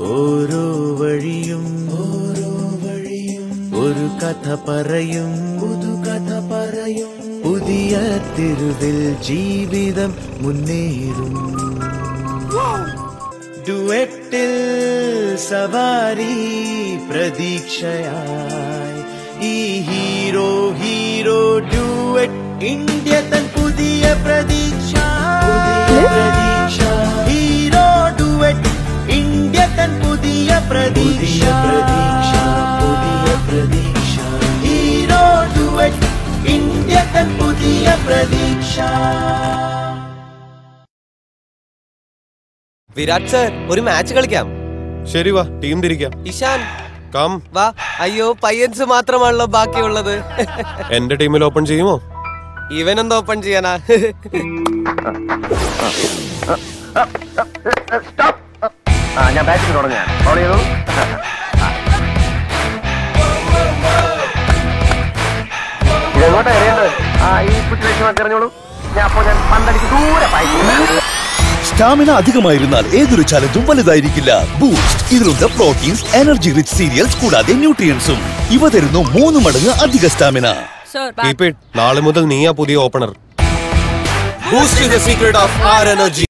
ഓരോ വഴിയും ഒരു കഥ പറയും പുതിയ തെരുവിൽ ജീവിതം മുന്നേറും ഡുവറ്റിൽ സവാരി പ്രതീക്ഷയായി ഈ ഹീറോ ഡുവറ്റ് ഇന്ത്യ തൻ പുതിയ പ്രതീക്ഷ ഹീറോ ഡുവറ്റ് ഇന്ത്യ തൻ പുതിയ പ്രതീക്ഷ ഹീറോ ഡുവറ്റ് ഇന്ത്യ തൻ പുതിയ പ്രതീക്ഷ. വിരാട് സർ, ഒരു മാച്ച് കളിക്കാം. ശരി വാ, ടീം തിരിക്കാം. ഇഷാൻ കം വാ. അയ്യോ, പയ്യൻസ് മാത്രമാണല്ലോ ബാക്കിയുള്ളത്. എന്റെ ടീമിൽ ഓപ്പൺ ചെയ്യുമോ? ഇവനെന്ത് ഓപ്പൺ ചെയ്യാനാ? ഞാൻ ബാറ്റിംഗ് തുടങ്ങാൻ ഇതെങ്ങോട്ടാ എറിയേണ്ടത്? ഈ കുറ്റിലേക്ക് എറിഞ്ഞോളൂ. ഞാൻ പന്തടിച്ച് ദൂരെ പായിക്കും. സ്റ്റാമിന അധികമായിരുന്നാൽ ഏതൊരു ചലഞ്ചും വലുതായിരിക്കില്ല. ബൂസ്റ്റ് ഇതിലുണ്ട് പ്രോട്ടീൻസ്, എനർജി റിച്ച് സീരിയൽസ് കൂടാതെ ന്യൂട്രിയൻസും. ഇവ തരുന്നു 3 മടങ്ങ് അധിക സ്റ്റാമിന. നാളെ മുതൽ നീയാ പുതിയ opener. Boost is the secret of our energy.